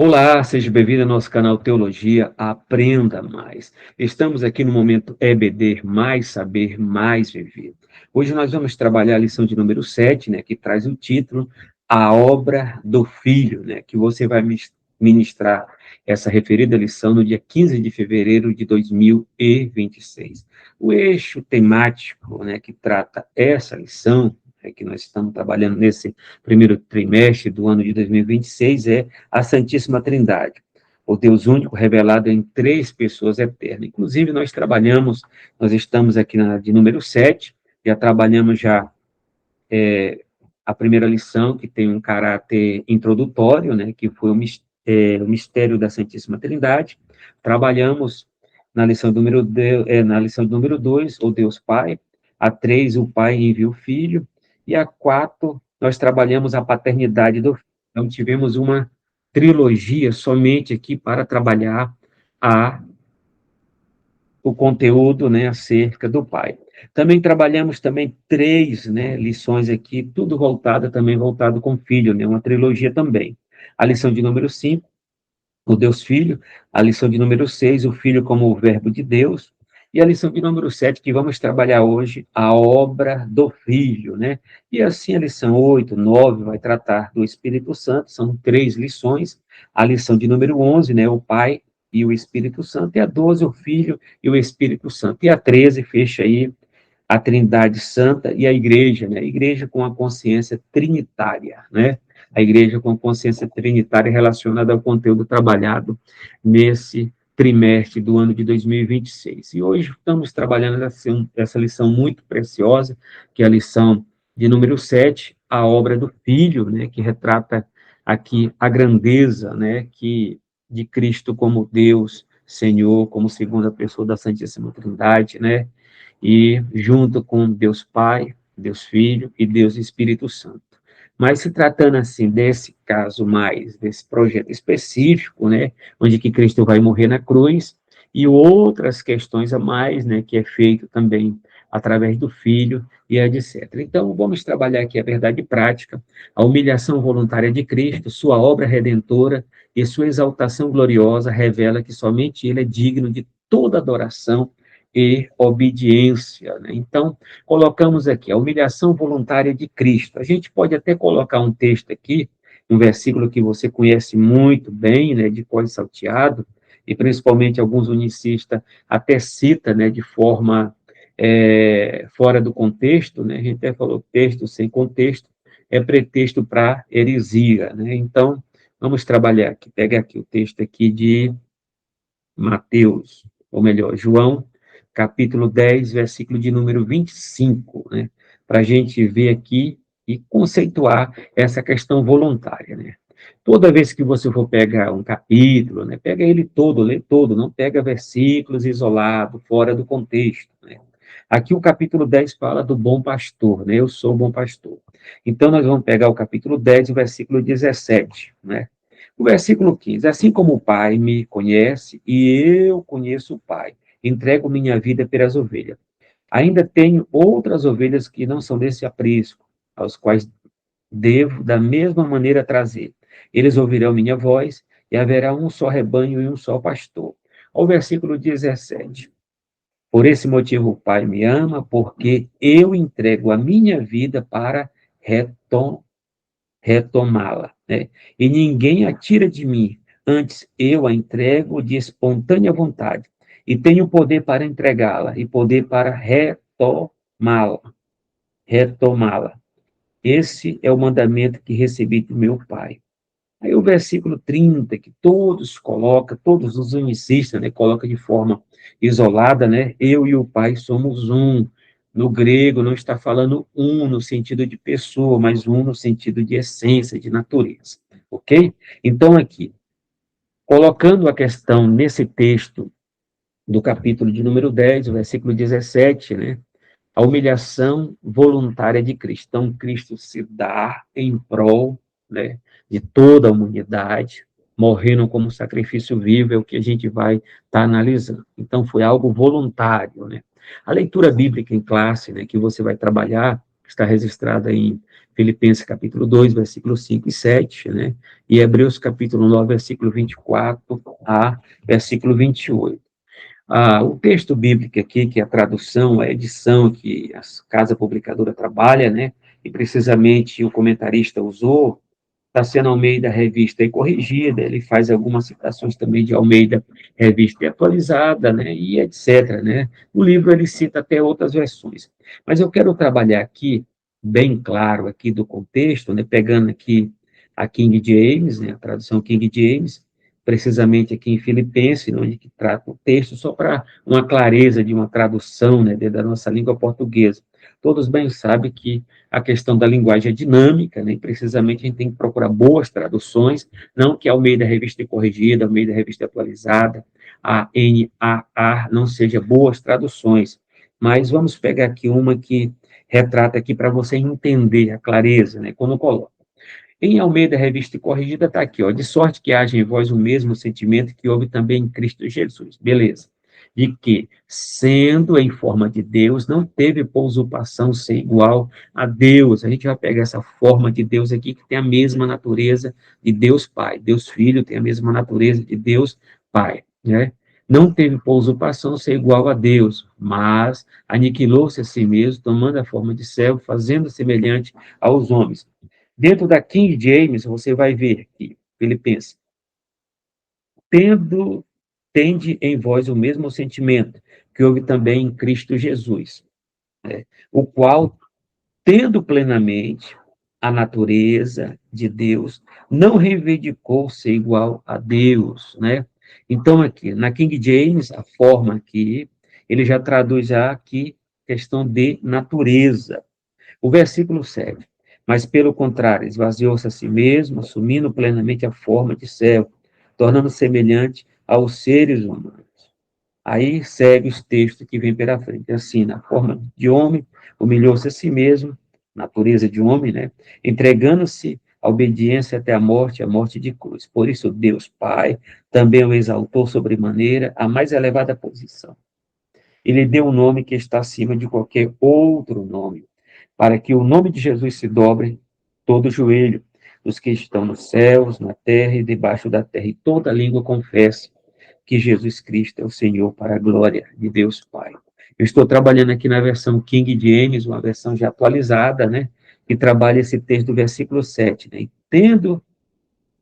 Olá, seja bem-vindo ao nosso canal Teologia Aprenda Mais. Estamos aqui no momento EBD, mais saber, mais viver. Hoje nós vamos trabalhar a lição de número 7, né, que traz o título A Obra do Filho, né, que você vai ministrar essa referida lição no dia 15 de fevereiro de 2026. O eixo temático, né, que trata essa lição, que nós estamos trabalhando nesse primeiro trimestre do ano de 2026, é a Santíssima Trindade, o Deus único revelado em três pessoas eternas. Inclusive, nós estamos aqui de número 7, já trabalhamos a primeira lição, que tem um caráter introdutório, né, que foi o mistério da Santíssima Trindade. Trabalhamos na lição de número 2, o Deus Pai. A 3, o Pai envia o Filho. E a 4, nós trabalhamos a paternidade do Filho. Então, tivemos uma trilogia somente aqui para trabalhar a o conteúdo, né, acerca do Pai. Também trabalhamos também três, né, lições aqui, tudo voltado com o Filho, né, uma trilogia também. A lição de número 5, o Deus Filho. A lição de número 6, o Filho como o verbo de Deus. E a lição de número 7, que vamos trabalhar hoje, a obra do Filho, né? E assim a lição 8, 9 vai tratar do Espírito Santo, são três lições. A lição de número 11, né, o Pai e o Espírito Santo, e a 12, o Filho e o Espírito Santo. E a 13 fecha aí a Trindade Santa e a Igreja, né? A Igreja com a consciência trinitária, né? A Igreja com a consciência trinitária relacionada ao conteúdo trabalhado nesse trimestre do ano de 2026. E hoje estamos trabalhando essa lição muito preciosa, que é a lição de número 7, a obra do Filho, né? Que retrata aqui a grandeza, né? De Cristo como Deus, Senhor, como segunda pessoa da Santíssima Trindade, né? E junto com Deus Pai, Deus Filho e Deus Espírito Santo. Mas se tratando assim desse caso mais, desse projeto específico, né, onde que Cristo vai morrer na cruz, e outras questões a mais, né, que é feito também através do Filho e etc. Então, vamos trabalhar aqui a verdade prática, a humilhação voluntária de Cristo, sua obra redentora e sua exaltação gloriosa revela que somente Ele é digno de toda adoração e obediência, né? Então, colocamos aqui a humilhação voluntária de Cristo. A gente pode até colocar um texto aqui, um versículo que você conhece muito bem, né, de cor salteado, e principalmente alguns unicistas até cita, né, de forma fora do contexto, né? A gente até falou texto sem contexto é pretexto para heresia, né? Então, vamos trabalhar aqui. Pega aqui o texto aqui de Mateus, ou melhor, João, capítulo 10, versículo de número 25, né? Para a gente ver aqui e conceituar essa questão voluntária, né? Toda vez que você for pegar um capítulo, né, pega ele todo, lê todo, não pega versículos isolados, fora do contexto, né? Aqui o capítulo 10 fala do bom pastor, né? Eu sou o bom pastor. Então, nós vamos pegar o capítulo 10, o versículo 17, né? O versículo 15, assim como o Pai me conhece e eu conheço o Pai, entrego minha vida pelas ovelhas. Ainda tenho outras ovelhas que não são desse aprisco, aos quais devo da mesma maneira trazer. Eles ouvirão minha voz e haverá um só rebanho e um só pastor. Ao versículo 17. Por esse motivo o Pai me ama, porque eu entrego a minha vida para retomá-la, né? E ninguém a tira de mim, antes eu a entrego de espontânea vontade, e tenho poder para entregá-la, e poder para retomá-la. Esse é o mandamento que recebi do meu Pai. Aí o versículo 30, que todos os unicistas, né, colocam de forma isolada, né, eu e o Pai somos um. No grego não está falando um no sentido de pessoa, mas um no sentido de essência, de natureza, ok? Então aqui, colocando a questão nesse texto do capítulo de número 10, o versículo 17, né, a humilhação voluntária de Cristo. Então, Cristo se dá em prol, né, de toda a humanidade, morrendo como sacrifício vivo, é o que a gente vai estar analisando. Então, foi algo voluntário, né? A leitura bíblica em classe, né, que você vai trabalhar, está registrada em Filipenses capítulo 2, versículos 5 e 7, né? E Hebreus capítulo 9, versículo 24 a versículo 28. O texto bíblico aqui, que é a tradução, a edição que a casa publicadora trabalha, né? E precisamente o comentarista usou, está sendo Almeida Revista e Corrigida, ele faz algumas citações também de Almeida Revista e Atualizada, né, e etc., né. No livro ele cita até outras versões. Mas eu quero trabalhar aqui, bem claro aqui do contexto, né, pegando aqui a King James, né, a tradução King James, precisamente aqui em Filipenses, onde que trata o texto, só para uma clareza de uma tradução, né, da nossa língua portuguesa. Todos bem sabem que a questão da linguagem é dinâmica, né? E precisamente a gente tem que procurar boas traduções, não que a Almeida Revista Corrigida, a Almeida Revista Atualizada, a NAA não seja boas traduções, mas vamos pegar aqui uma que retrata aqui para você entender a clareza, né? Quando coloca. Em Almeida Revista Corrigida está aqui, ó, de sorte que haja em vós o mesmo sentimento que houve também em Cristo Jesus. Beleza. De que, sendo em forma de Deus, não teve por usurpação ser igual a Deus. A gente vai pegar essa forma de Deus aqui, que tem a mesma natureza de Deus Pai. Deus Filho tem a mesma natureza de Deus Pai, né? Não teve por usurpação ser igual a Deus, mas aniquilou-se a si mesmo, tomando a forma de servo, fazendo semelhante aos homens. Dentro da King James, você vai ver que ele pensa, tende em vós o mesmo sentimento que houve também em Cristo Jesus, né? O qual, tendo plenamente a natureza de Deus, não reivindicou ser igual a Deus, né? Então, aqui, na King James, a forma aqui, ele já traduz já aqui questão de natureza. O versículo 7. Mas, pelo contrário, esvaziou-se a si mesmo, assumindo plenamente a forma de servo, tornando semelhante aos seres humanos. Aí segue os textos que vem pela frente. Assim, na forma de homem, humilhou-se a si mesmo, natureza de homem, né? Entregando-se à obediência até a morte de cruz. Por isso, Deus Pai também o exaltou sobremaneira à mais elevada posição. Ele deu um nome que está acima de qualquer outro nome, para que o nome de Jesus se dobre todo o joelho dos que estão nos céus, na terra e debaixo da terra, e toda língua confesse que Jesus Cristo é o Senhor, para a glória de Deus Pai. Eu estou trabalhando aqui na versão King James, uma versão já atualizada, né, que trabalha esse texto do versículo 7, né, tendo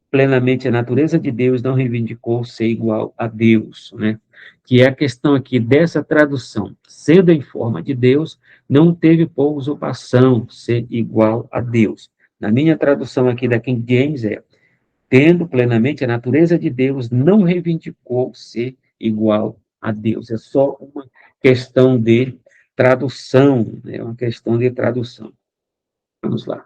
plenamente a natureza de Deus, não reivindicou ser igual a Deus, né? Que é a questão aqui dessa tradução. Sendo em forma de Deus, não teve por usurpação ser igual a Deus. Na minha tradução aqui da King James tendo plenamente a natureza de Deus, não reivindicou ser igual a Deus. É só uma questão de tradução, né? Uma questão de tradução. Vamos lá.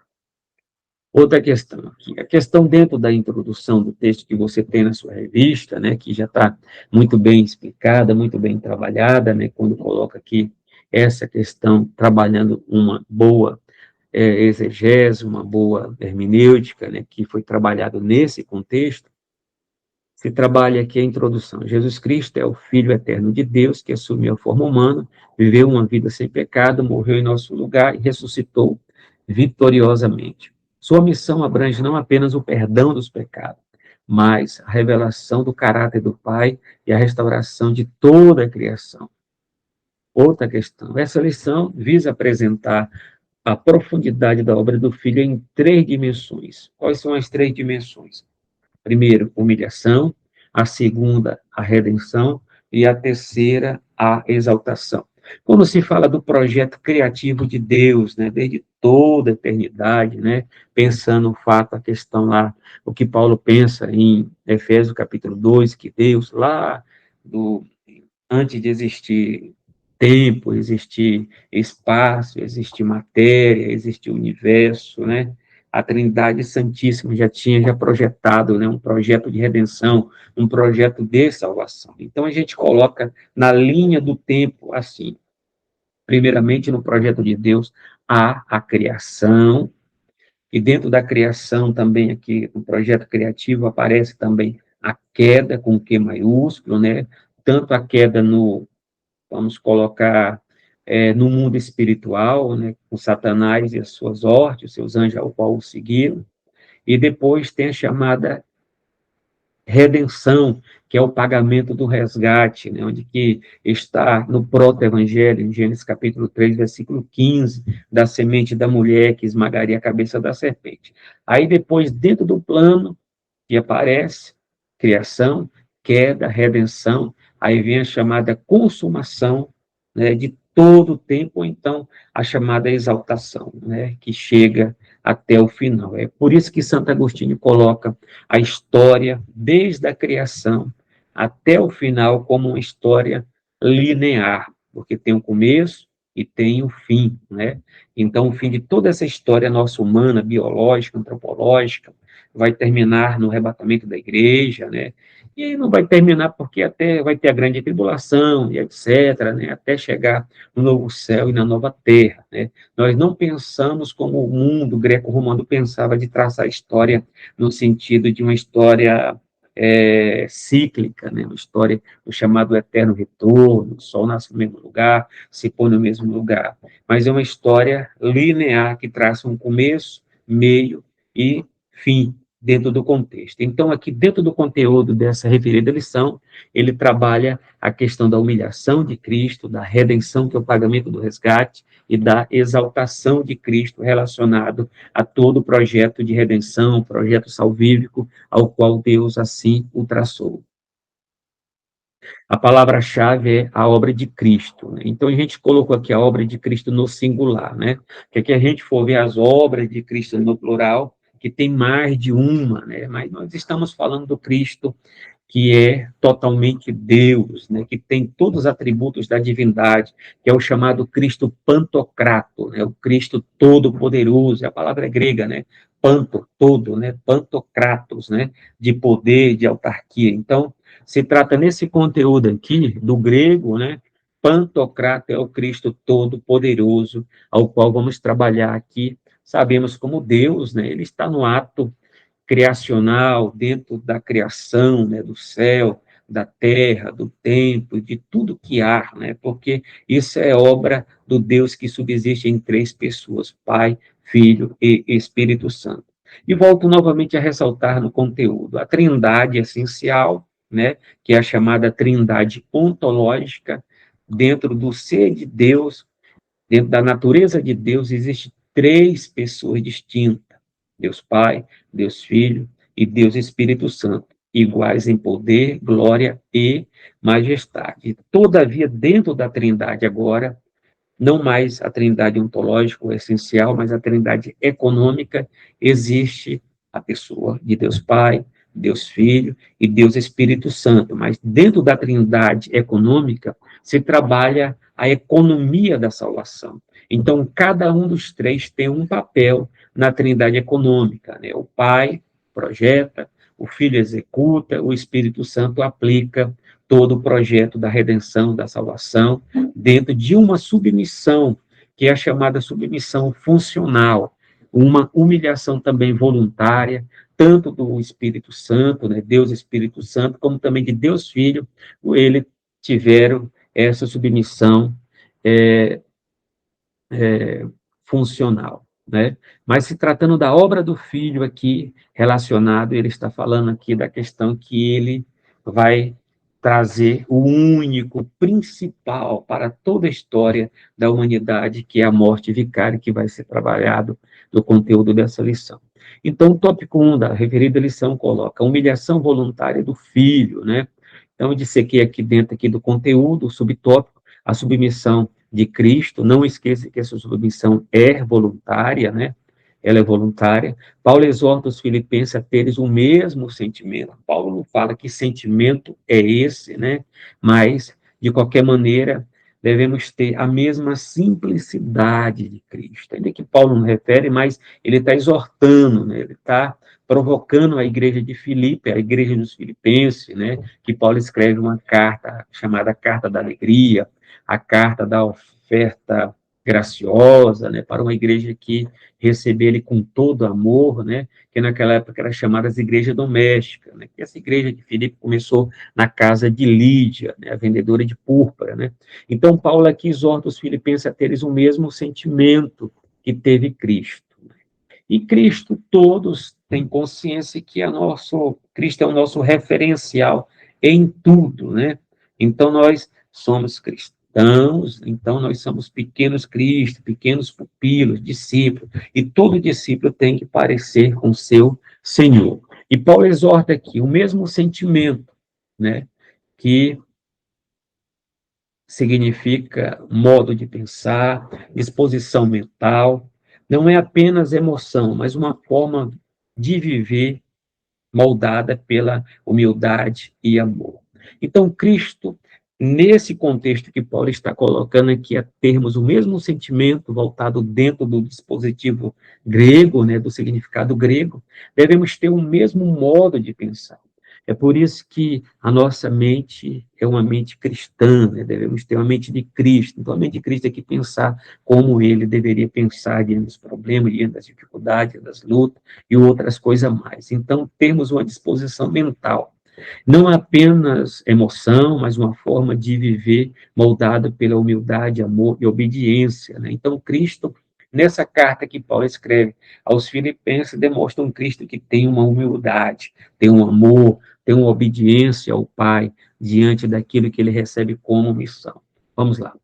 Outra questão aqui, a questão dentro da introdução do texto que você tem na sua revista, né, que já está muito bem explicada, muito bem trabalhada, né, quando coloca aqui essa questão, trabalhando uma boa exegese, uma boa hermenêutica, né, que foi trabalhado nesse contexto, se trabalha aqui a introdução. Jesus Cristo é o Filho eterno de Deus, que assumiu a forma humana, viveu uma vida sem pecado, morreu em nosso lugar e ressuscitou vitoriosamente. Sua missão abrange não apenas o perdão dos pecados, mas a revelação do caráter do Pai e a restauração de toda a criação. Outra questão. Essa lição visa apresentar a profundidade da obra do Filho em três dimensões. Quais são as três dimensões? Primeiro, humilhação, a segunda, a redenção, e a terceira, a exaltação. Quando se fala do projeto criativo de Deus, né, desde toda a eternidade, né, pensando o fato, a questão lá, o que Paulo pensa em Efésios capítulo 2, que Deus lá, antes de existir tempo, existir espaço, existir matéria, existir universo, né? A Trindade Santíssima já tinha projetado, né, um projeto de redenção, um projeto de salvação. Então a gente coloca na linha do tempo assim, primeiramente no projeto de Deus há a criação, e dentro da criação também aqui no projeto criativo aparece também a queda com Q maiúsculo, né? Tanto a queda no, vamos colocar no mundo espiritual, né, com Satanás e as suas hordas, os seus anjos ao qual o seguiram, e depois tem a chamada redenção, que é o pagamento do resgate, né, onde que está no proto-evangelho, em Gênesis capítulo 3, versículo 15, da semente da mulher que esmagaria a cabeça da serpente. Aí depois, dentro do plano, que aparece, criação, queda, redenção, aí vem a chamada consumação, né, de todo o tempo, ou então a chamada exaltação, né, que chega até o final. É por isso que Santo Agostinho coloca a história, desde a criação até o final, como uma história linear, porque tem um começo e tem o fim, né? Então, o fim de toda essa história nossa humana, biológica, antropológica, vai terminar no arrebatamento da igreja, né? E aí não vai terminar porque até vai ter a grande tribulação e etc, né? Até chegar no novo céu e na nova terra, né? Nós não pensamos como o mundo greco-romano pensava de traçar a história no sentido de uma história cíclica, né? Uma história do chamado eterno retorno, o sol nasce no mesmo lugar, se põe no mesmo lugar, mas é uma história linear que traça um começo, meio e fim dentro do contexto. Então, aqui dentro do conteúdo dessa referida lição, ele trabalha a questão da humilhação de Cristo, da redenção, que é o pagamento do resgate, e da exaltação de Cristo relacionado a todo o projeto de redenção, projeto salvífico, ao qual Deus assim o traçou. A palavra-chave é a obra de Cristo, né? Então, a gente colocou aqui a obra de Cristo no singular, né? Que aqui a gente for ver as obras de Cristo no plural, que tem mais de uma, né? Mas nós estamos falando do Cristo que é totalmente Deus, né? Que tem todos os atributos da divindade, que é o chamado Cristo Pantocrato, né? O Cristo Todo-Poderoso, a palavra é grega, né? Panto, todo, né? Pantocratos, né? De poder, de autarquia. Então, se trata nesse conteúdo aqui, do grego, né? Pantocrato é o Cristo Todo-Poderoso, ao qual vamos trabalhar aqui. Sabemos como Deus, né? Ele está no ato criacional, dentro da criação, né? Do céu, da terra, do tempo, de tudo que há, né? Porque isso é obra do Deus que subsiste em três pessoas, Pai, Filho e Espírito Santo. E volto novamente a ressaltar no conteúdo a trindade essencial, né, que é a chamada trindade ontológica, dentro do ser de Deus, dentro da natureza de Deus, existem três pessoas distintas: Deus Pai, Deus Filho e Deus Espírito Santo, iguais em poder, glória e majestade. Todavia, dentro da trindade agora, não mais a trindade ontológica ou essencial, mas a trindade econômica, existe a pessoa de Deus Pai, Deus Filho e Deus Espírito Santo. Mas dentro da trindade econômica, se trabalha a economia da salvação. Então, cada um dos três tem um papel na trindade econômica, né? O Pai projeta, o Filho executa, o Espírito Santo aplica todo o projeto da redenção, da salvação, dentro de uma submissão, que é a chamada submissão funcional, uma humilhação também voluntária, tanto do Espírito Santo, né, Deus Espírito Santo, como também de Deus Filho, eles tiveram essa submissão é, funcional, né? Mas se tratando da obra do Filho aqui, relacionado, ele está falando aqui da questão que ele vai trazer o único, principal para toda a história da humanidade, que é a morte vicária, que vai ser trabalhado no conteúdo dessa lição. Então, o tópico 1 da referida lição coloca a humilhação voluntária do Filho, né? Então, eu dissequei aqui dentro aqui do conteúdo, o subtópico, a submissão de Cristo. Não esqueça que essa submissão é voluntária, né? Ela é voluntária. Paulo exorta os filipenses a terem o mesmo sentimento. Paulo não fala que sentimento é esse, né? Mas, de qualquer maneira, devemos ter a mesma simplicidade de Cristo. Ainda que Paulo não refere, mas ele está exortando, né? Ele está provocando a igreja de Filipe, a igreja dos filipenses, né? Que Paulo escreve uma carta chamada Carta da Alegria, a carta da oferta graciosa, né, para uma igreja que recebia ele com todo amor, né, que naquela época era chamada de igreja doméstica, né, que essa igreja de Filipe começou na casa de Lídia, né, a vendedora de púrpura, né. Então, Paulo aqui exorta os filipenses a terem o mesmo sentimento que teve Cristo. E Cristo, todos têm consciência que Cristo é o nosso referencial em tudo, né? Então, nós somos cristãos, então nós somos pequenos Cristo, pequenos pupilos, discípulos, e todo discípulo tem que parecer com seu Senhor. E Paulo exorta aqui o mesmo sentimento, né? Que significa modo de pensar, disposição mental, não é apenas emoção, mas uma forma de viver moldada pela humildade e amor. Então, Cristo, nesse contexto que Paulo está colocando aqui, a termos o mesmo sentimento voltado dentro do dispositivo grego, né, do significado grego, devemos ter o mesmo modo de pensar. É por isso que a nossa mente é uma mente cristã, né? Devemos ter uma mente de Cristo. Então, a mente de Cristo é que pensar como ele deveria pensar diante dos problemas, diante das dificuldades, das lutas e outras coisas mais. Então, temos uma disposição mental, não apenas emoção, mas uma forma de viver moldada pela humildade, amor e obediência, né? Então, Cristo, nessa carta que Paulo escreve aos Filipenses, demonstra um Cristo que tem uma humildade, tem um amor, tem uma obediência ao Pai diante daquilo que ele recebe como missão. Vamos lá.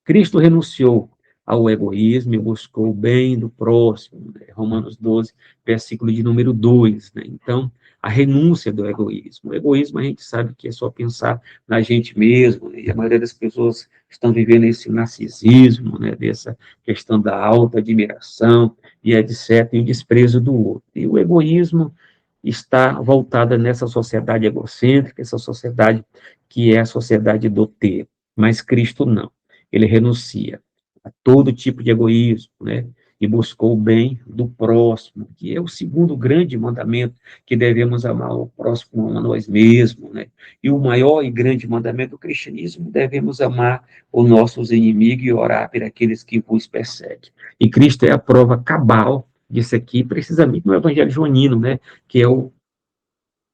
Cristo renunciou ao egoísmo e buscou o bem do próximo, né? Romanos 12, versículo de número 2, né? Então, a renúncia do egoísmo. O egoísmo a gente sabe que é só pensar na gente mesmo, né? E a maioria das pessoas estão vivendo esse narcisismo, né? Dessa questão da alta admiração e etc., e o desprezo do outro. E o egoísmo está voltada nessa sociedade egocêntrica, essa sociedade que é a sociedade do ter, mas Cristo não. Ele renuncia a todo tipo de egoísmo, né? E buscou o bem do próximo, que é o segundo grande mandamento, que devemos amar o próximo como a nós mesmos, né? E o maior e grande mandamento do cristianismo, devemos amar os nossos inimigos e orar por aqueles que vos perseguem. E Cristo é a prova cabal disso aqui, precisamente no Evangelho joanino, né? Que é o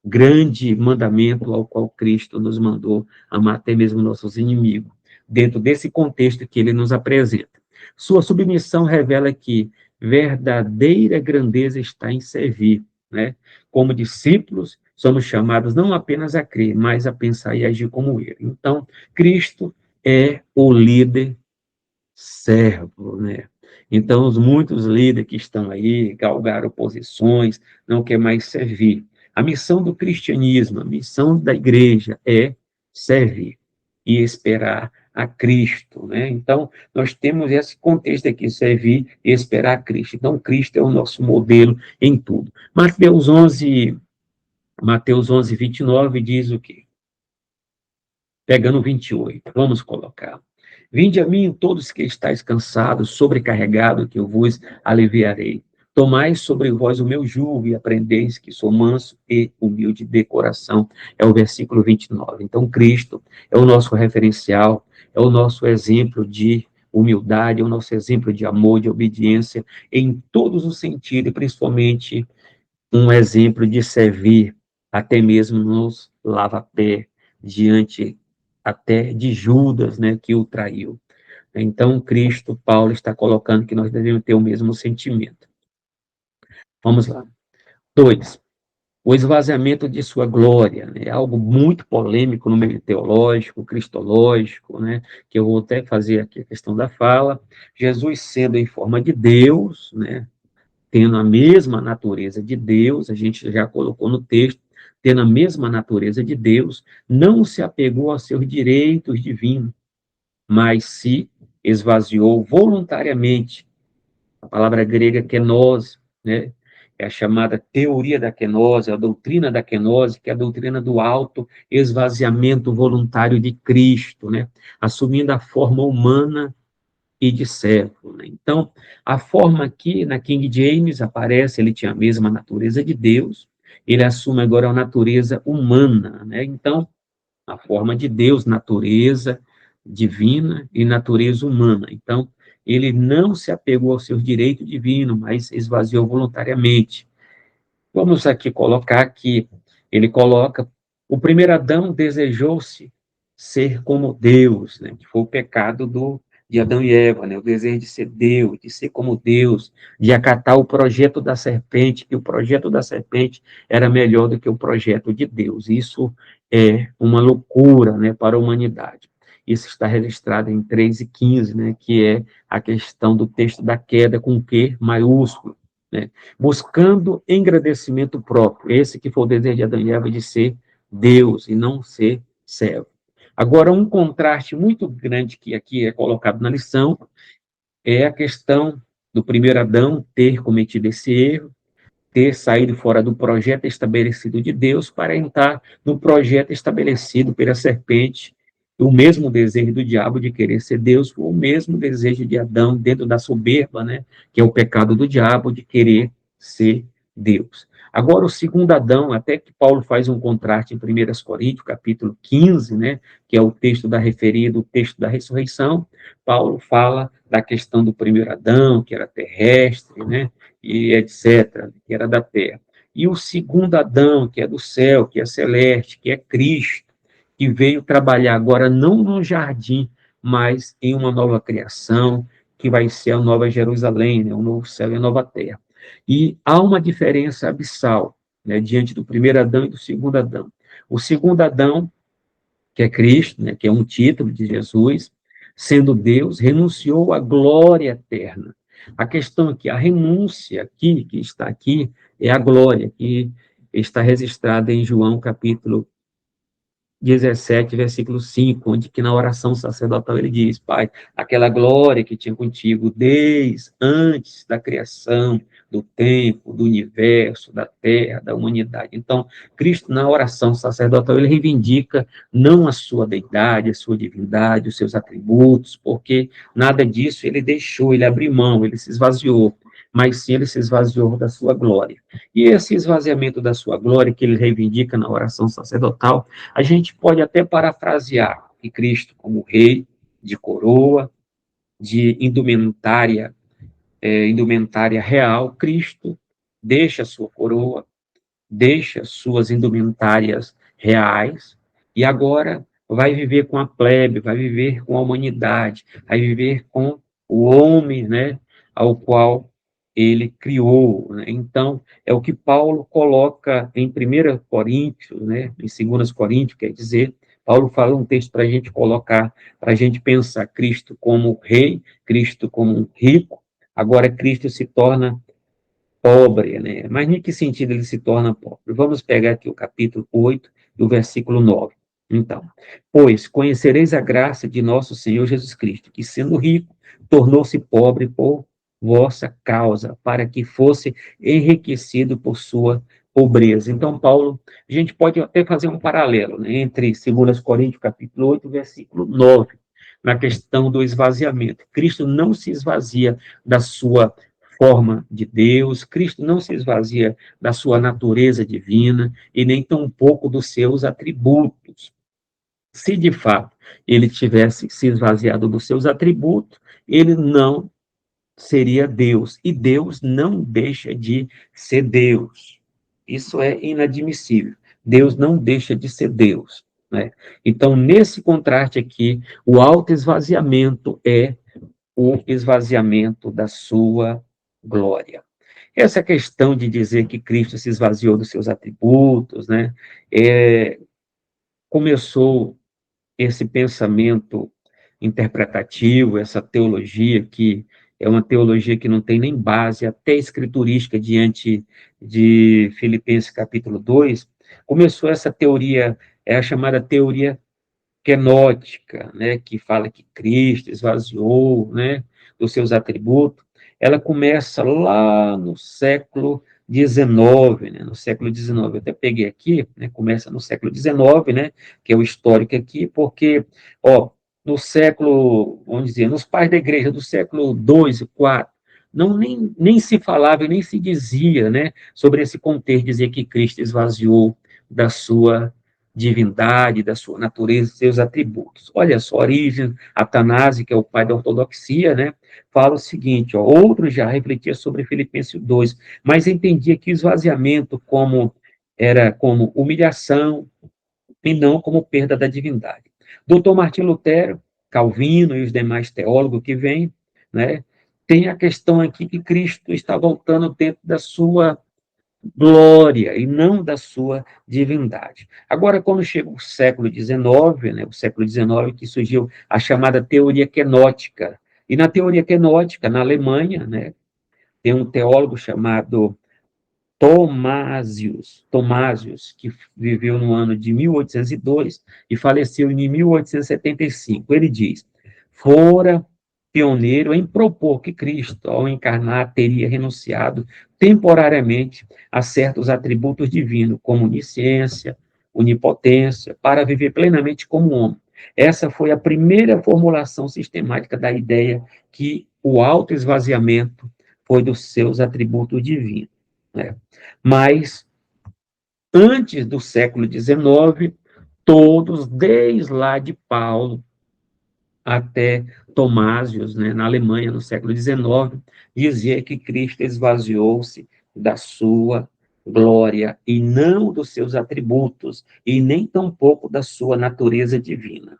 grande mandamento ao qual Cristo nos mandou amar até mesmo nossos inimigos, dentro desse contexto que ele nos apresenta. Sua submissão revela que verdadeira grandeza está em servir, né? Como discípulos, somos chamados não apenas a crer, mas a pensar e agir como ele. Então, Cristo é o líder servo, né? Então, os muitos líderes que estão aí, galgaram posições, não quer mais servir. A missão do cristianismo, a missão da igreja é servir e esperar a Cristo, né? Então, nós temos esse contexto aqui, servir e esperar a Cristo. Então, Cristo é o nosso modelo em tudo. Mateus 11, 29 diz o quê? Pegando 28, vamos colocar. Vinde a mim todos que estáis cansados, sobrecarregados, que eu vos aliviarei. Tomai sobre vós o meu jugo e aprendeis que sou manso e humilde de coração. É o versículo 29. Então, Cristo é o nosso referencial, é o nosso exemplo de humildade, é o nosso exemplo de amor, de obediência, em todos os sentidos, e principalmente um exemplo de servir, até mesmo nos lava-pé, diante até de Judas, né, que o traiu. Então, Cristo, Paulo está colocando que nós devemos ter o mesmo sentimento. Vamos lá. 2. O esvaziamento de sua glória, né, é algo muito polêmico no meio teológico, cristológico, né, que eu vou até fazer aqui a questão da fala. Jesus sendo em forma de Deus, né, tendo a mesma natureza de Deus, a gente já colocou no texto, tendo a mesma natureza de Deus, não se apegou aos seus direitos divinos, mas se esvaziou voluntariamente. A palavra grega kenose, né? É a chamada teoria da kenose, a doutrina da kenose, que é a doutrina do alto esvaziamento voluntário de Cristo, né? Assumindo a forma humana e de servo, né? Então, a forma aqui na King James aparece, ele tinha a mesma natureza de Deus, ele assume agora a natureza humana, né? Então, a forma de Deus, natureza divina e natureza humana. Então, ele não se apegou ao seu direito divino, mas esvaziou voluntariamente. Vamos aqui colocar que ele coloca, o primeiro Adão desejou-se ser como Deus, né? Que foi o pecado de Adão e Eva, né? O desejo de ser Deus, de ser como Deus, de acatar o projeto da serpente, que o projeto da serpente era melhor do que o projeto de Deus. Isso é uma loucura, né, para a humanidade. Isso está registrado em 3:15, né, que é a questão do texto da queda com Q maiúsculo, né? Buscando engrandecimento próprio, esse que foi o desejo de Adão e Eva de ser Deus e não ser servo. Agora, um contraste muito grande que aqui é colocado na lição é a questão do primeiro Adão ter cometido esse erro, ter saído fora do projeto estabelecido de Deus para entrar no projeto estabelecido pela serpente. O mesmo desejo do diabo de querer ser Deus foi o mesmo desejo de Adão dentro da soberba, né, que é o pecado do diabo de querer ser Deus. Agora, o segundo Adão, até que Paulo faz um contraste em 1 Coríntios, capítulo 15, né, que é o texto da referida, o texto da ressurreição, Paulo fala da questão do primeiro Adão, que era terrestre, né, e etc., que era da terra. E o segundo Adão, que é do céu, que é celeste, que é Cristo, que veio trabalhar agora não no jardim, mas em uma nova criação, que vai ser a nova Jerusalém, né, o novo céu e a nova terra. E há uma diferença abissal, né, diante do primeiro Adão e do segundo Adão. O segundo Adão, que é Cristo, né, que é um título de Jesus, sendo Deus, renunciou à glória eterna. A questão aqui, a renúncia aqui, que está aqui, é a glória, que está registrada em João, capítulo 17, versículo 5, onde que na oração sacerdotal ele diz, Pai, aquela glória que tinha contigo desde antes da criação, do tempo, do universo, da terra, da humanidade. Então, Cristo, na oração sacerdotal, ele reivindica não a sua deidade, a sua divindade, os seus atributos, porque nada disso ele deixou, ele abriu mão, ele se esvaziou, mas sim ele se esvaziou da sua glória. E esse esvaziamento da sua glória, que ele reivindica na oração sacerdotal, a gente pode até parafrasear que Cristo, como rei, de coroa, de indumentária real, Cristo deixa a sua coroa, deixa suas indumentárias reais, e agora vai viver com a plebe, vai viver com a humanidade, vai viver com o homem, né, ao qual ele criou, né? Então, é o que Paulo coloca em 1 Coríntios, né, em 2 Coríntios, quer dizer, Paulo fala um texto para a gente colocar, para a gente pensar Cristo como rei, Cristo como rico, agora Cristo se torna pobre, né? Mas em que sentido ele se torna pobre? Vamos pegar aqui o capítulo 8 e o versículo 9. Então, pois conhecereis a graça de nosso Senhor Jesus Cristo, que sendo rico, tornou-se pobre por vossa causa, para que fosse enriquecido por sua pobreza. Então, Paulo, a gente pode até fazer um paralelo, né, entre 2 Coríntios, capítulo 8, versículo 9, na questão do esvaziamento. Cristo não se esvazia da sua forma de Deus, Cristo não se esvazia da sua natureza divina e nem tampouco dos seus atributos. Se de fato ele tivesse se esvaziado dos seus atributos, ele não seria Deus, e Deus não deixa de ser Deus. Isso é inadmissível. Deus não deixa de ser Deus, né? Então, nesse contraste aqui, o autoesvaziamento é o esvaziamento da sua glória. Essa questão de dizer que Cristo se esvaziou dos seus atributos, né, começou esse pensamento interpretativo, essa teologia que é uma teologia que não tem nem base, até escriturística, diante de Filipenses capítulo 2, começou essa teoria, é a chamada teoria quenótica, né, que fala que Cristo esvaziou, né, dos seus atributos, ela começa lá no século XIX, né, no século XIX, eu até peguei aqui, né, começa no século XIX, né, que é o histórico aqui, porque, ó, no século, vamos dizer, nos pais da igreja do século II e IV, não, nem se falava, nem se dizia, né, sobre esse contexto, dizer que Cristo esvaziou da sua divindade, da sua natureza, seus atributos. Olha só, Orígenes, Atanásio, que é o pai da ortodoxia, né, fala o seguinte, ó, outro já refletia sobre Filipenses 2, mas entendia que o esvaziamento era como humilhação e não como perda da divindade. Doutor Martim Lutero, Calvino e os demais teólogos que vêm, né, tem a questão aqui que Cristo está voltando dentro da sua glória e não da sua divindade. Agora, quando chega o século XIX, né, o século XIX que surgiu a chamada teoria quenótica, e na teoria quenótica, na Alemanha, né, tem um teólogo chamado Tomásios, que viveu no ano de 1802 e faleceu em 1875. Ele diz: fora pioneiro em propor que Cristo, ao encarnar, teria renunciado temporariamente a certos atributos divinos, como onisciência, onipotência, para viver plenamente como homem. Essa foi a primeira formulação sistemática da ideia que o autoesvaziamento foi dos seus atributos divinos, né? Mas, antes do século XIX, todos, desde lá de Paulo até Tomásios, né, na Alemanha, no século XIX, dizia que Cristo esvaziou-se da sua glória e não dos seus atributos, e nem tampouco da sua natureza divina.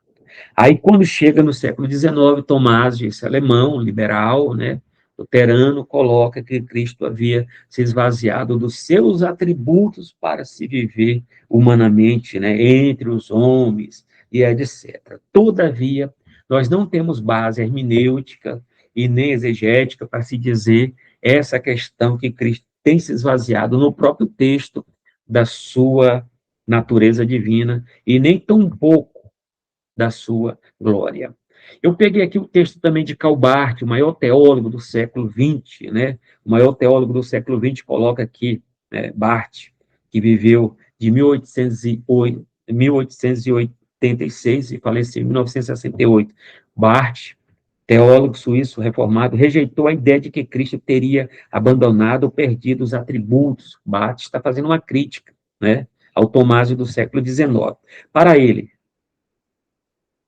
Aí, quando chega no século XIX, Tomás, esse alemão, liberal, né, luterano, coloca que Cristo havia se esvaziado dos seus atributos para se viver humanamente, né, entre os homens, e etc. Todavia, nós não temos base hermenêutica e nem exegética para se dizer essa questão que Cristo tem se esvaziado no próprio texto da sua natureza divina, e nem tampouco da sua glória. Eu peguei aqui o texto também de Karl Barth, o maior teólogo do século XX, né? O maior teólogo do século XX coloca aqui, né, Barth, que viveu de 1886 e faleceu em 1968. Barth, teólogo suíço reformado, rejeitou a ideia de que Cristo teria abandonado ou perdido os atributos. Barth está fazendo uma crítica, né, ao Tomásio do século XIX. Para ele,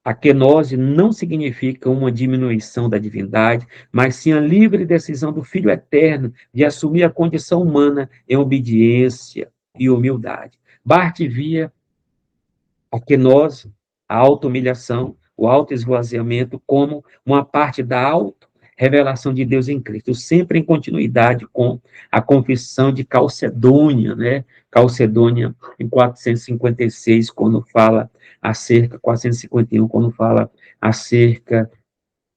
a kenose não significa uma diminuição da divindade, mas sim a livre decisão do Filho Eterno de assumir a condição humana em obediência e humildade. Barth via a kenose, a auto-humilhação, o auto-esvaziamento como uma parte da auto-revelação de Deus em Cristo, sempre em continuidade com a confissão de Calcedônia, né? Calcedônia, em 456, quando fala acerca, 451, quando fala acerca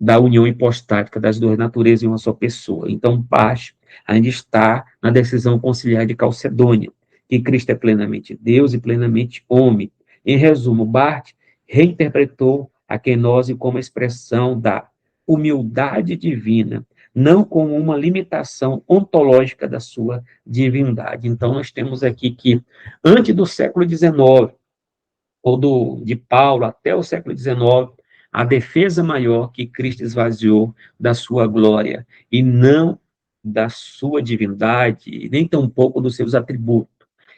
da união hipostática das duas naturezas em uma só pessoa. Então, Pacho ainda está na decisão conciliar de Calcedônia, que Cristo é plenamente Deus e plenamente homem. Em resumo, Barth reinterpretou a kenose como expressão da humildade divina, não como uma limitação ontológica da sua divindade. Então, nós temos aqui que, antes do século XIX, de Paulo até o século XIX, a defesa maior que Cristo esvaziou da sua glória, e não da sua divindade, nem tampouco dos seus atributos.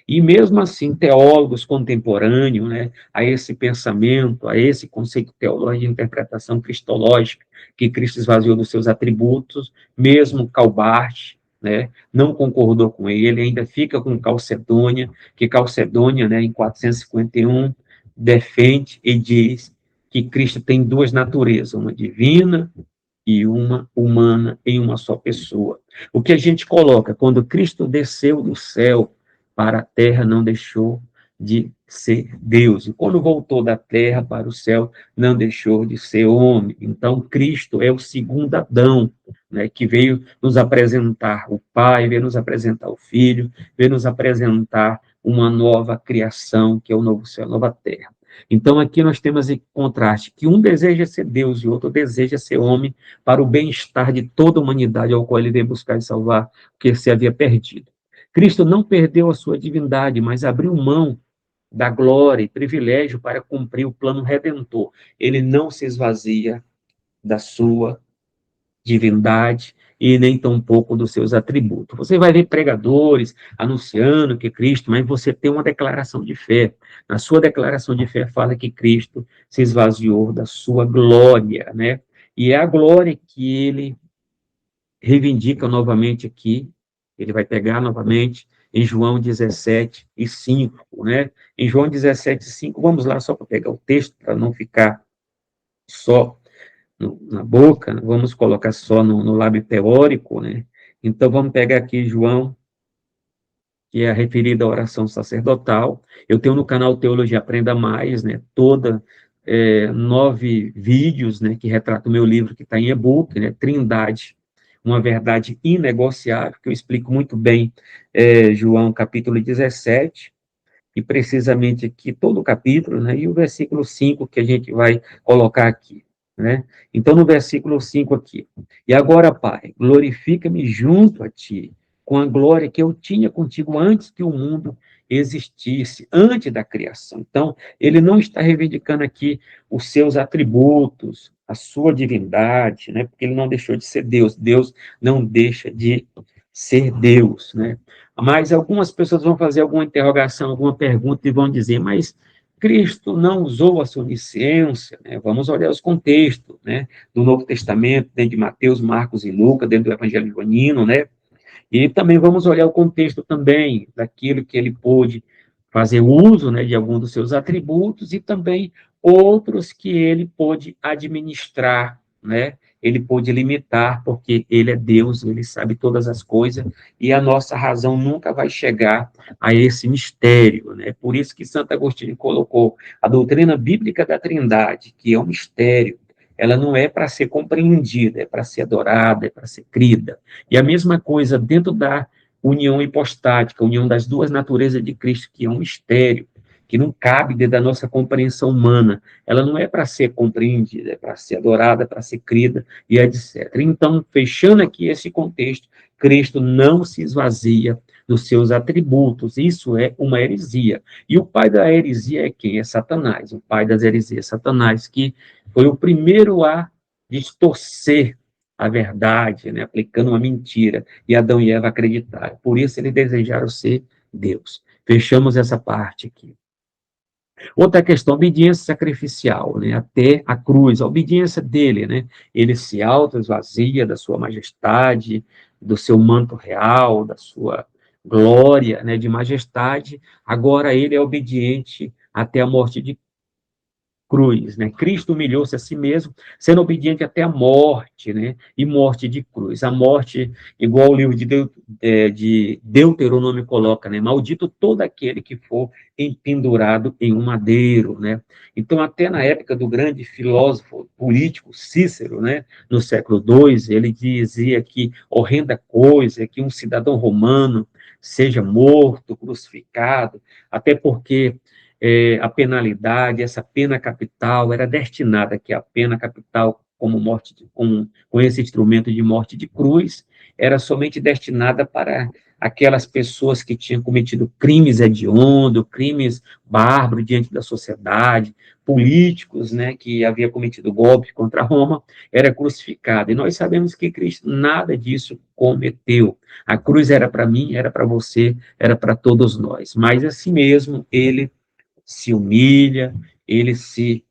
E mesmo assim, teólogos contemporâneos, né, a esse pensamento, a esse conceito teológico de interpretação cristológica, que Cristo esvaziou dos seus atributos, mesmo Calbart, né, não concordou com ele, ainda fica com Calcedônia, que Calcedônia, né, em 451, defende e diz que Cristo tem duas naturezas, uma divina e uma humana em uma só pessoa. O que a gente coloca, quando Cristo desceu do céu para a terra, não deixou de ser Deus. E quando voltou da terra para o céu, não deixou de ser homem. Então, Cristo é o segundo Adão, né, que veio nos apresentar o Pai, veio nos apresentar o Filho, veio nos apresentar uma nova criação, que é o novo céu, a nova terra. Então, aqui nós temos esse contraste, que um deseja ser Deus e o outro deseja ser homem para o bem-estar de toda a humanidade, ao qual ele veio buscar e salvar o que se havia perdido. Cristo não perdeu a sua divindade, mas abriu mão da glória e privilégio para cumprir o plano redentor. Ele não se esvazia da sua divindade e nem tampouco dos seus atributos. Você vai ver pregadores anunciando que Cristo, mas você tem uma declaração de fé. Na sua declaração de fé fala que Cristo se esvaziou da sua glória, né? E é a glória que ele reivindica novamente aqui, ele vai pegar novamente em João 17 e 5, né? Em João 17 e 5, vamos lá só para pegar o texto, para não ficar só na boca, né? Vamos colocar só no lábio teórico, né? Então, vamos pegar aqui João, que é referida à oração sacerdotal. Eu tenho no canal Teologia Aprenda Mais, né? 9 vídeos, né? Que retratam o meu livro, que está em e-book, né? Trindade, uma verdade inegociável, que eu explico muito bem, João capítulo 17, e precisamente aqui todo o capítulo, né, e o versículo 5 que a gente vai colocar aqui, né? Então, no versículo 5 aqui, e agora, Pai, glorifica-me junto a ti, com a glória que eu tinha contigo antes que o mundo existisse, antes da criação. Então, ele não está reivindicando aqui os seus atributos, a sua divindade, né? Porque ele não deixou de ser Deus. Deus não deixa de ser Deus, né? Mas algumas pessoas vão fazer alguma interrogação, alguma pergunta e vão dizer, mas Cristo não usou a sua onisciência, né? Vamos olhar os contextos, né? Do Novo Testamento, dentro de Mateus, Marcos e Lucas, dentro do Evangelho joanino, né? E também vamos olhar o contexto também daquilo que ele pôde fazer uso, né, de algum dos seus atributos e também outros que ele pôde administrar, né? Ele pôde limitar, porque ele é Deus, ele sabe todas as coisas e a nossa razão nunca vai chegar a esse mistério, né? Por isso que Santo Agostinho colocou a doutrina bíblica da Trindade, que é um mistério. Ela não é para ser compreendida, é para ser adorada, é para ser crida. E a mesma coisa dentro da união hipostática, a união das duas naturezas de Cristo, que é um mistério, que não cabe dentro da nossa compreensão humana. Ela não é para ser compreendida, é para ser adorada, é para ser crida, e etc. Então, fechando aqui esse contexto, Cristo não se esvazia dos seus atributos. Isso é uma heresia. E o pai da heresia é quem? É Satanás. O pai das heresias é Satanás, que foi o primeiro a distorcer a verdade, né, aplicando uma mentira, e Adão e Eva acreditaram. Por isso eles desejaram ser Deus. Fechamos essa parte aqui. Outra questão, obediência sacrificial, né, até a cruz, a obediência dele, né, ele se auto-esvazia da sua majestade, do seu manto real, da sua glória, né, de majestade, agora ele é obediente até a morte de cruz, né? Cristo humilhou-se a si mesmo, sendo obediente até a morte, né? E morte de cruz. A morte, igual o livro de Deuteronômio coloca, né? Maldito todo aquele que for empendurado em um madeiro, né? Então, até na época do grande filósofo político Cícero, né? No século II, ele dizia que horrenda coisa é que um cidadão romano seja morto, crucificado, até porque a penalidade, essa pena capital, era destinada, que a pena capital, como morte, com esse instrumento de morte de cruz, era somente destinada para aquelas pessoas que tinham cometido crimes hediondos, crimes bárbaros diante da sociedade, políticos, né, que haviam cometido golpe contra Roma, era crucificado. E nós sabemos que Cristo nada disso cometeu. A cruz era para mim, era para você, era para todos nós. Mas assim mesmo, ele se humilha, ele se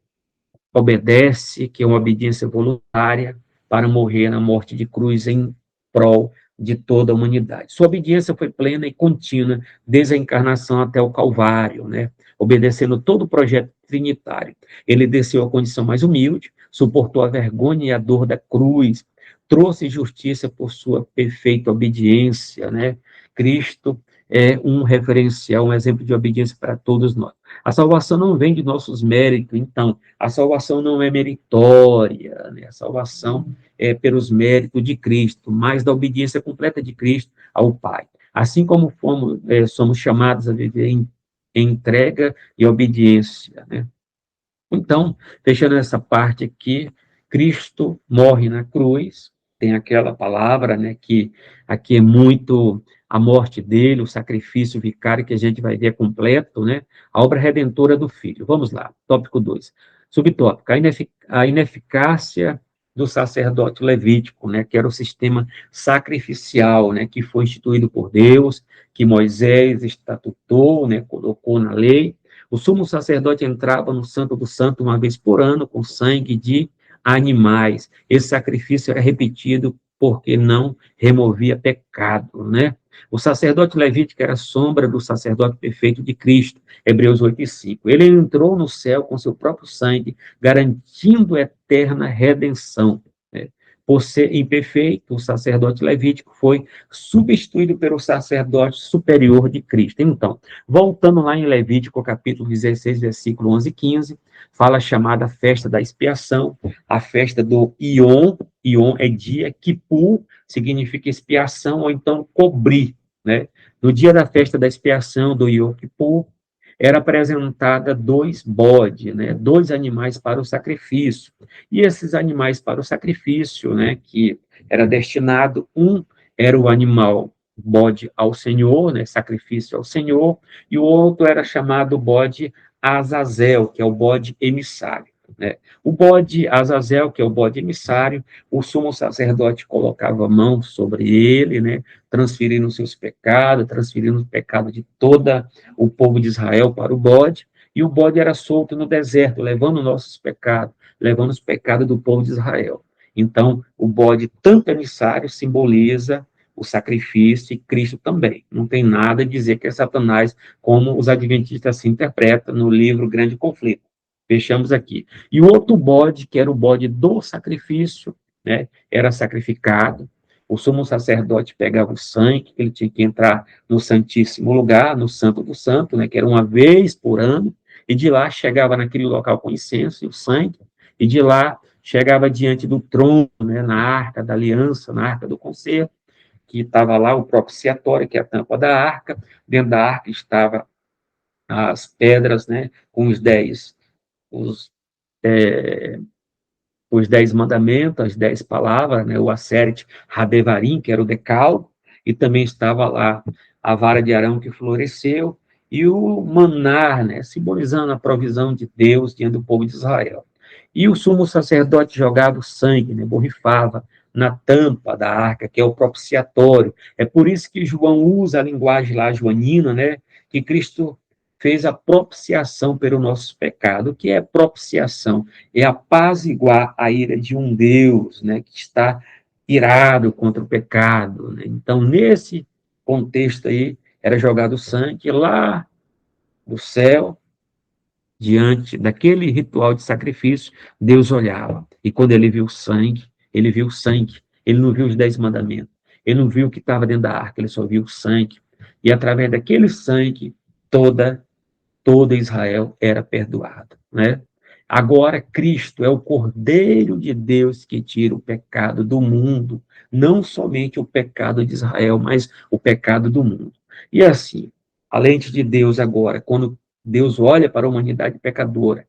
obedece, que é uma obediência voluntária, para morrer na morte de cruz em prol de toda a humanidade. Sua obediência foi plena e contínua, desde a encarnação até o Calvário, né? Obedecendo todo o projeto trinitário. Ele desceu à condição mais humilde, suportou a vergonha e a dor da cruz, trouxe justiça por sua perfeita obediência, né? Cristo é um referencial, um exemplo de obediência para todos nós. A salvação não vem de nossos méritos, então, a salvação não é meritória, né? A salvação é pelos méritos de Cristo, mas da obediência completa de Cristo ao Pai. Assim como somos chamados a viver em entrega e obediência, né? Então, fechando essa parte aqui, Cristo morre na cruz, tem aquela palavra, né, que aqui é muito a morte dele, o sacrifício vicário que a gente vai ver completo, né, a obra redentora do Filho. Vamos lá, tópico 2. Subtópico, a ineficácia do sacerdote levítico, né, que era o sistema sacrificial, né, que foi instituído por Deus, que Moisés estatutou, né, colocou na lei. O sumo sacerdote entrava no Santo do Santo uma vez por ano com sangue de animais. Esse sacrifício era repetido porque não removia pecado, né? O sacerdote levítico era a sombra do sacerdote perfeito de Cristo, Hebreus 8:5. Ele entrou no céu com seu próprio sangue, garantindo eterna redenção, né? Por ser imperfeito, o sacerdote levítico foi substituído pelo sacerdote superior de Cristo. Então, voltando lá em Levítico, capítulo 16, versículo 11 e 15, fala a chamada festa da expiação, a festa do Iom. Iom é dia, Kippur significa expiação, ou então cobrir, né? No dia da festa da expiação, do Yom Kippur, era apresentada dois bodes, né, dois animais para o sacrifício. E esses animais para o sacrifício, né, que era destinado, um era o animal bode ao Senhor, né, sacrifício ao Senhor, e o outro era chamado bode Azazel, que é o bode emissário. Né? O bode Azazel, que é o bode emissário, o sumo sacerdote colocava a mão sobre ele, né, transferindo os seus pecados, transferindo o pecado de toda o povo de Israel para o bode, e o bode era solto no deserto, levando nossos pecados, levando os pecados do povo de Israel. Então, o bode, tanto emissário, simboliza o sacrifício e Cristo também. Não tem nada a dizer que é Satanás, como os adventistas se interpretam no livro Grande Conflito. Fechamos aqui. E o outro bode, que era o bode do sacrifício, né, era sacrificado. O sumo sacerdote pegava o sangue, ele tinha que entrar no Santíssimo Lugar, no Santo do Santo, né, que era uma vez por ano, e de lá chegava naquele local com incenso e o sangue, e de lá chegava diante do trono, né, na arca da aliança, na arca do concerto, que estava lá o propiciatório, que é a tampa da arca. Dentro da arca estava as pedras, né, com os, é, os 10 mandamentos, as 10 palavras, né, o Aseret Hadevarim, que era o decálogo, e também estava lá a vara de Arão que floresceu, e o maná, né, simbolizando a provisão de Deus diante do povo de Israel. E o sumo sacerdote jogava o sangue, né, borrifava na tampa da arca, que é o propiciatório. É por isso que João usa a linguagem lá joanina, né, que Cristo fez a propiciação pelo nosso pecado. O que é propiciação? É apaziguar a ira de um Deus, né, que está irado contra o pecado. Né? Então, nesse contexto aí, era jogado sangue lá do céu, diante daquele ritual de sacrifício, Deus olhava. E quando ele viu sangue, ele viu sangue. Ele não viu os 10 mandamentos. Ele não viu o que estava dentro da arca, ele só viu o sangue. E através daquele sangue, toda Israel era perdoada, né? Agora, Cristo é o Cordeiro de Deus que tira o pecado do mundo, não somente o pecado de Israel, mas o pecado do mundo. E assim, a lente de Deus agora, quando Deus olha para a humanidade pecadora,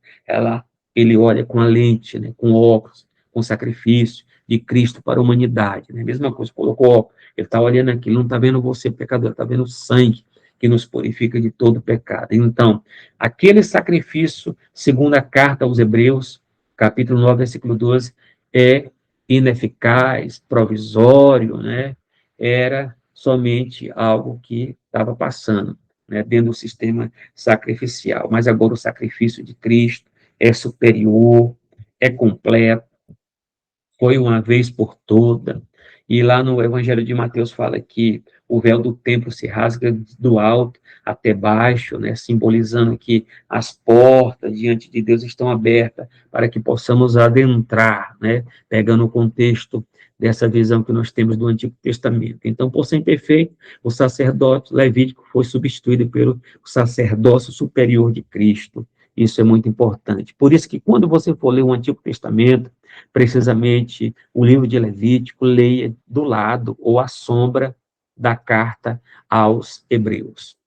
ele olha com a lente, né, com óculos, com sacrifício de Cristo para a humanidade. Né? Mesma coisa, colocou óculos, ele está olhando aqui, ele não está vendo você pecador, ele está vendo o sangue que nos purifica de todo pecado. Então, aquele sacrifício, segundo a carta aos Hebreus, capítulo 9, versículo 12, é ineficaz, provisório, né? Era somente algo que estava passando, né, dentro do sistema sacrificial. Mas agora o sacrifício de Cristo é superior, é completo, foi uma vez por toda. E lá no Evangelho de Mateus fala que o véu do templo se rasga do alto até baixo, né, simbolizando que as portas diante de Deus estão abertas para que possamos adentrar, né, pegando o contexto dessa visão que nós temos do Antigo Testamento. Então, por ser imperfeito, o sacerdote levítico foi substituído pelo sacerdócio superior de Cristo. Isso é muito importante. Por isso que quando você for ler o Antigo Testamento, precisamente o livro de Levítico, leia do lado ou à sombra da carta aos Hebreus.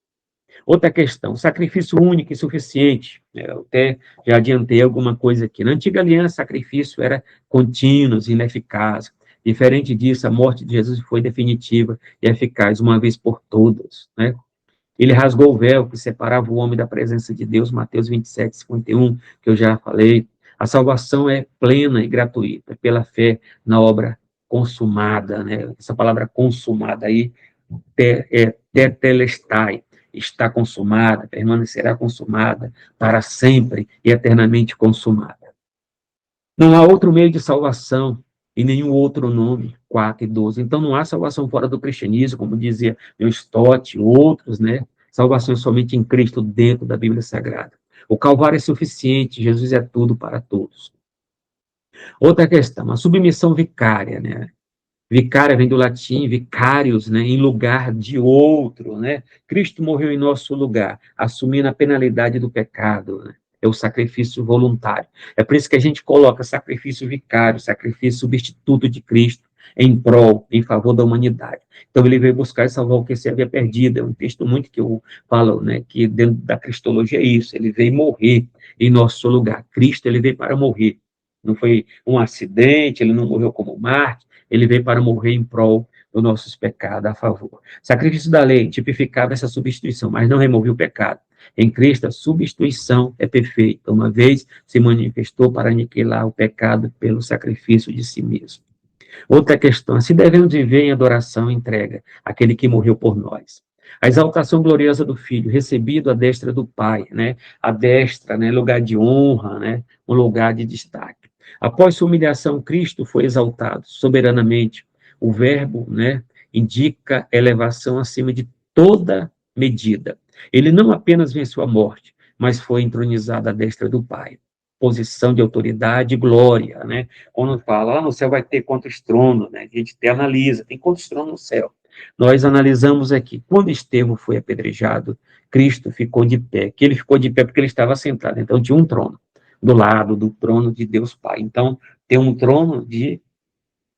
Outra questão, sacrifício único e suficiente. Eu até já adiantei alguma coisa aqui. Na antiga aliança, sacrifício era contínuo e ineficaz. Diferente disso, a morte de Jesus foi definitiva e eficaz, uma vez por todas. Né? Ele rasgou o véu que separava o homem da presença de Deus, Mateus 27, 51, que eu já falei. A salvação é plena e gratuita, pela fé na obra consumada, né? Essa palavra consumada aí, tetelestai, está consumada, permanecerá consumada para sempre e eternamente consumada. Não há outro meio de salvação e nenhum outro nome, 4 e 12. Então não há salvação fora do cristianismo, como dizia meu Stott e outros, né? Salvação é somente em Cristo dentro da Bíblia Sagrada. O Calvário é suficiente, Jesus é tudo para todos. Outra questão, a submissão vicária, né? Vicária vem do latim, vicarius, né, em lugar de outro, né? Cristo morreu em nosso lugar, assumindo a penalidade do pecado, né? É o sacrifício voluntário. É por isso que a gente coloca sacrifício vicário, sacrifício substituto de Cristo em prol, em favor da humanidade. Então ele veio buscar e salvar o que se havia perdido. É um texto muito que eu falo, né, que dentro da cristologia é isso. Ele veio morrer em nosso lugar. Cristo, ele veio para morrer. Não foi um acidente, ele não morreu como mártir, ele veio para morrer em prol dos nossos pecados, a favor. Sacrifício da lei tipificava essa substituição, mas não removia o pecado. Em Cristo, a substituição é perfeita, uma vez se manifestou para aniquilar o pecado pelo sacrifício de si mesmo. Outra questão, se devemos viver em adoração e entrega aquele que morreu por nós. A exaltação gloriosa do Filho, recebido à destra do Pai, né? A destra, né? Lugar de honra, né? Um lugar de destaque. Após sua humilhação, Cristo foi exaltado soberanamente. O verbo, né? Indica elevação acima de toda medida. Ele não apenas venceu a morte, mas foi entronizado à destra do Pai. Posição de autoridade e glória, né? Quando fala, lá no céu vai ter quantos tronos, né? A gente até analisa, tem quantos tronos no céu. Nós analisamos aqui, quando Estevão foi apedrejado, Cristo ficou de pé, que ele ficou de pé porque ele estava sentado, então tinha um trono, do lado do trono de Deus Pai. Então, tem um trono de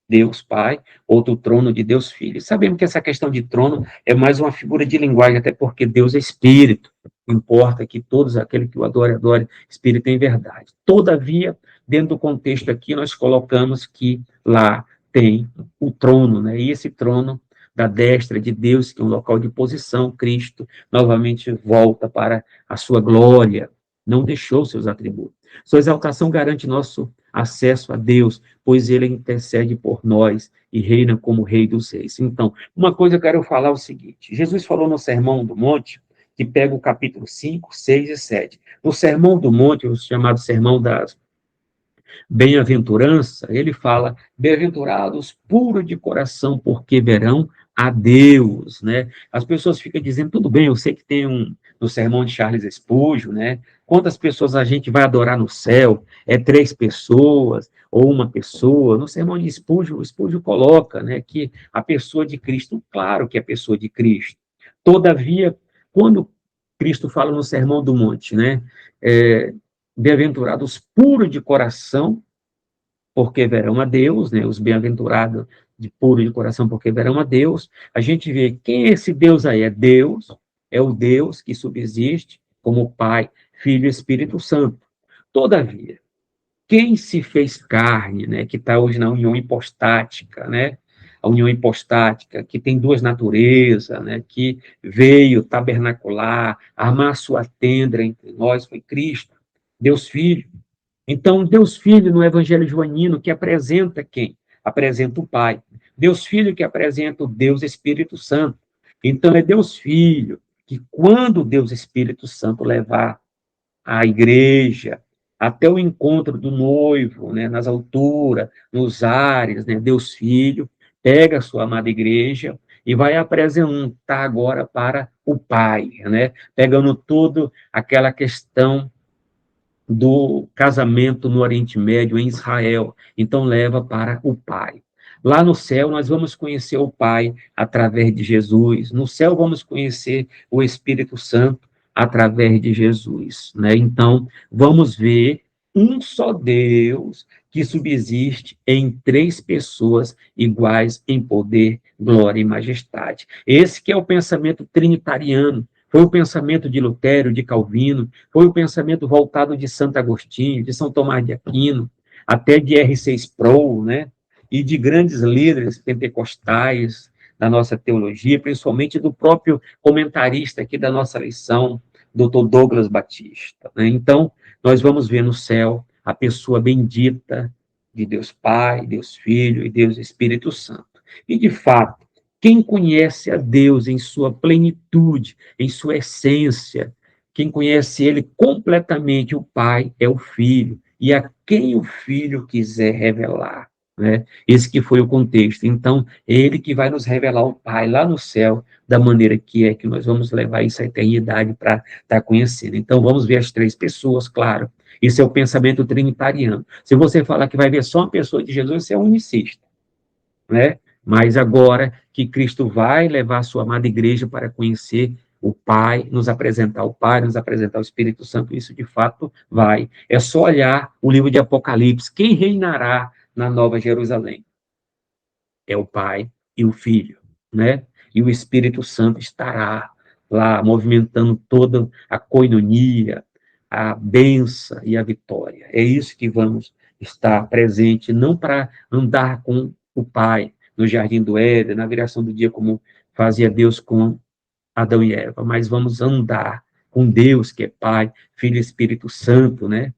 Deus Pai, outro trono de Deus Filho. Sabemos que essa questão de trono é mais uma figura de linguagem, até porque Deus é Espírito. Importa que todos aquele que o adore, Espírito em verdade. Todavia, dentro do contexto aqui, nós colocamos que lá tem o trono, né? E esse trono da destra de Deus, que é um local de posição, Cristo novamente volta para a sua glória, não deixou seus atributos. Sua exaltação garante nosso acesso a Deus, pois ele intercede por nós e reina como Rei dos Reis. Então, uma coisa eu quero falar é o seguinte: Jesus falou no Sermão do Monte, que pega o capítulo 5, 6 e 7. No Sermão do Monte, o chamado Sermão das Bem-aventurança, ele fala: bem-aventurados puros de coração, porque verão a Deus, né? As pessoas ficam dizendo, tudo bem, eu sei que tem no sermão de Charles Spurgeon, né? Quantas pessoas a gente vai adorar no céu? É 3 pessoas ou uma pessoa? No sermão de Spurgeon, Spurgeon coloca, né, que a pessoa de Cristo, claro que é a pessoa de Cristo. Todavia, quando Cristo fala no Sermão do Monte, né, bem-aventurados puros de coração, porque verão a Deus, né? Os bem-aventurados de puro de coração, porque verão a Deus. A gente vê quem é esse Deus aí? É Deus, é o Deus que subsiste como Pai, Filho e Espírito Santo. Todavia, quem se fez carne, né? Que está hoje na união hipostática, né? A união hipostática, que tem 2 naturezas, né? Que veio tabernacular, armar sua tenda entre nós, foi Cristo, Deus Filho. Então, Deus Filho, no Evangelho joanino, que apresenta quem? Apresenta o Pai. Deus Filho que apresenta o Deus Espírito Santo. Então, é Deus Filho que, quando Deus Espírito Santo levar a igreja até o encontro do noivo, né, nas alturas, nos ares, né, Deus Filho pega a sua amada igreja e vai apresentar agora para o Pai, né, pegando tudo aquela questão do casamento no Oriente Médio, em Israel. Então, leva para o Pai. Lá no céu, nós vamos conhecer o Pai através de Jesus. No céu, vamos conhecer o Espírito Santo através de Jesus, né? Então, vamos ver um só Deus que subsiste em 3 pessoas iguais em poder, glória e majestade. Esse que é o pensamento trinitariano. Foi o pensamento de Lutero, de Calvino, foi o pensamento voltado de Santo Agostinho, de São Tomás de Aquino, até de R6 Sproul, né? E de grandes líderes pentecostais da nossa teologia, principalmente do próprio comentarista aqui da nossa lição, Dr. Douglas Batista, né? Então, nós vamos ver no céu a pessoa bendita de Deus Pai, Deus Filho e Deus Espírito Santo. E, de fato, quem conhece a Deus em sua plenitude, em sua essência, quem conhece Ele completamente, o Pai, é o Filho, e a quem o Filho quiser revelar, né? Esse que foi o contexto. Então, é Ele que vai nos revelar o Pai lá no céu, da maneira que é que nós vamos levar isso à eternidade para estar conhecendo. Então, vamos ver as três pessoas, claro. Isso é o pensamento trinitariano. Se você falar que vai ver só uma pessoa de Jesus, você é unicista, né? Mas agora que Cristo vai levar a sua amada igreja para conhecer o Pai, nos apresentar o Pai, nos apresentar o Espírito Santo, isso de fato vai. É só olhar o livro de Apocalipse. Quem reinará na Nova Jerusalém? É o Pai e o Filho, né? E o Espírito Santo estará lá movimentando toda a coinonia, a bênção e a vitória. É isso que vamos estar presente, não para andar com o Pai no jardim do Éden, na viração do dia, como fazia Deus com Adão e Eva, mas vamos andar com Deus, que é Pai, Filho e Espírito Santo, né?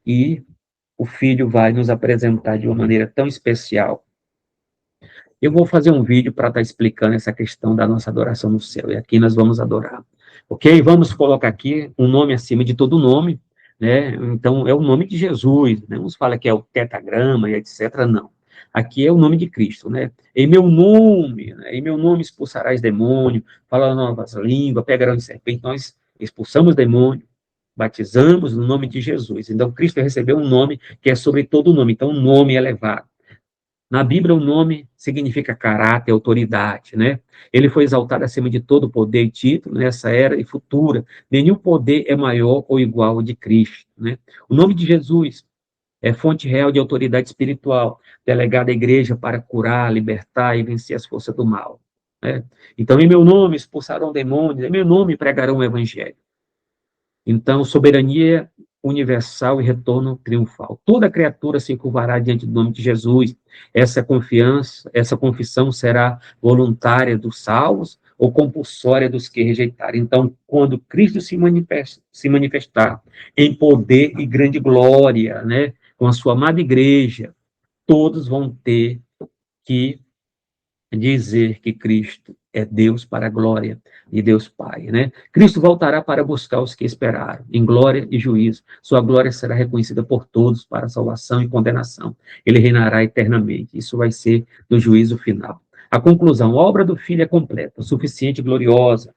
E o Filho vai nos apresentar de uma maneira tão especial. Eu vou fazer um vídeo para estar explicando essa questão da nossa adoração no céu, e aqui nós vamos adorar. Ok? Vamos colocar aqui um nome acima de todo nome, né? Então, é o nome de Jesus, né? Uns falam que é o tetagrama e etc. Não. Aqui é o nome de Cristo, né? Em meu nome, né? Em meu nome expulsarás demônio, falarão novas línguas, pegarão de serpente, nós expulsamos demônio, batizamos no nome de Jesus. Então, Cristo recebeu um nome que é sobre todo nome, então, um nome elevado. Na Bíblia, o nome significa caráter, autoridade, né? Ele foi exaltado acima de todo poder e título nessa era e futura. Nenhum poder é maior ou igual ao de Cristo, né? O nome de Jesus é fonte real de autoridade espiritual, delegada à igreja para curar, libertar e vencer as forças do mal, né? Então, em meu nome expulsarão demônios, em meu nome pregarão o evangelho. Então, soberania universal e retorno triunfal. Toda criatura se curvará diante do nome de Jesus. Essa confiança, essa confissão será voluntária dos salvos ou compulsória dos que rejeitarem. Então, quando Cristo se manifestar em poder e grande glória, né, com a sua amada igreja, todos vão ter que dizer que Cristo é Deus para a glória de Deus Pai, né? Cristo voltará para buscar os que esperaram, em glória e juízo. Sua glória será reconhecida por todos para salvação e condenação. Ele reinará eternamente. Isso vai ser no juízo final. A conclusão, a obra do Filho é completa, suficiente e gloriosa,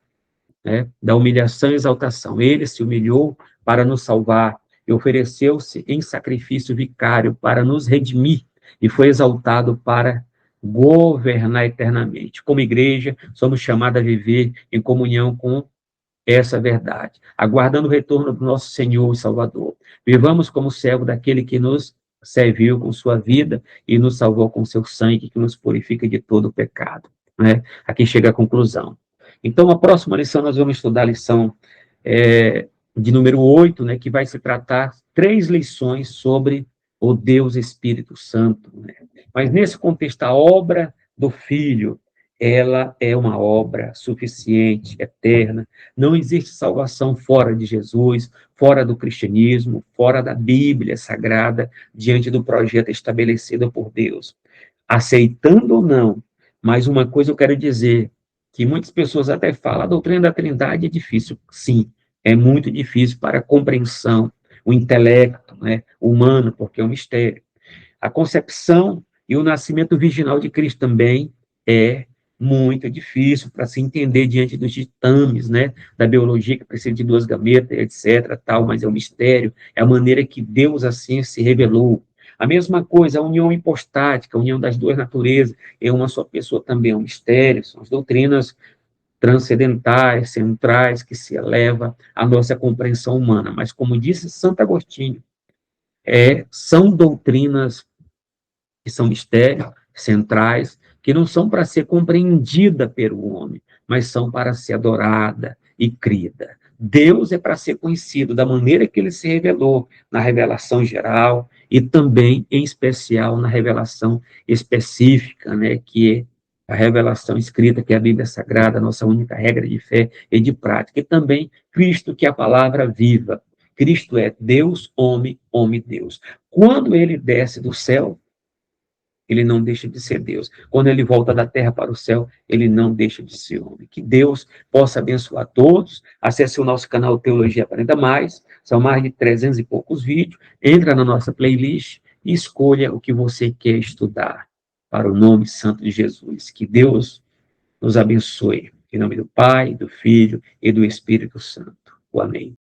né? Da humilhação e exaltação. Ele se humilhou para nos salvar e ofereceu-se em sacrifício vicário para nos redimir e foi exaltado para governar eternamente. Como igreja, somos chamados a viver em comunhão com essa verdade, aguardando o retorno do nosso Senhor e Salvador. Vivamos como servo daquele que nos serviu com sua vida e nos salvou com seu sangue, que nos purifica de todo o pecado, né? Aqui chega a conclusão. Então, a próxima lição, nós vamos estudar a lição de número 8, né, que vai se tratar 3 lições sobre o Deus Espírito Santo, né? Mas nesse contexto, a obra do Filho, ela é uma obra suficiente, eterna. Não existe salvação fora de Jesus, fora do cristianismo, fora da Bíblia Sagrada, diante do projeto estabelecido por Deus. Aceitando ou não, mas uma coisa eu quero dizer, que muitas pessoas até falam, a doutrina da Trindade é difícil. Sim, é muito difícil para a compreensão, o intelecto, né, humano, porque é um mistério. A concepção e o nascimento virginal de Cristo também é muito difícil para se entender diante dos ditames, né, da biologia, que precisa de 2 gametas, etc., tal, mas é um mistério, é a maneira que Deus assim se revelou. A mesma coisa, a união hipostática, a união das 2 naturezas, em uma só pessoa também é um mistério, são as doutrinas transcendentais, centrais, que se eleva à nossa compreensão humana. Mas, como disse Santo Agostinho, são doutrinas que são mistérios centrais, que não são para ser compreendida pelo homem, mas são para ser adorada e crida. Deus é para ser conhecido da maneira que ele se revelou na revelação geral e também, em especial, na revelação específica, né, que é a revelação escrita, que é a Bíblia Sagrada, a nossa única regra de fé e de prática. E também Cristo, que é a palavra viva, Cristo é Deus, homem, homem, Deus. Quando ele desce do céu, ele não deixa de ser Deus. Quando ele volta da terra para o céu, ele não deixa de ser homem. Que Deus possa abençoar todos. Acesse o nosso canal Teologia Aprenda Mais. São mais de 300 e poucos vídeos. Entra na nossa playlist e escolha o que você quer estudar. Para o nome santo de Jesus. Que Deus nos abençoe. Em nome do Pai, do Filho e do Espírito Santo. Amém.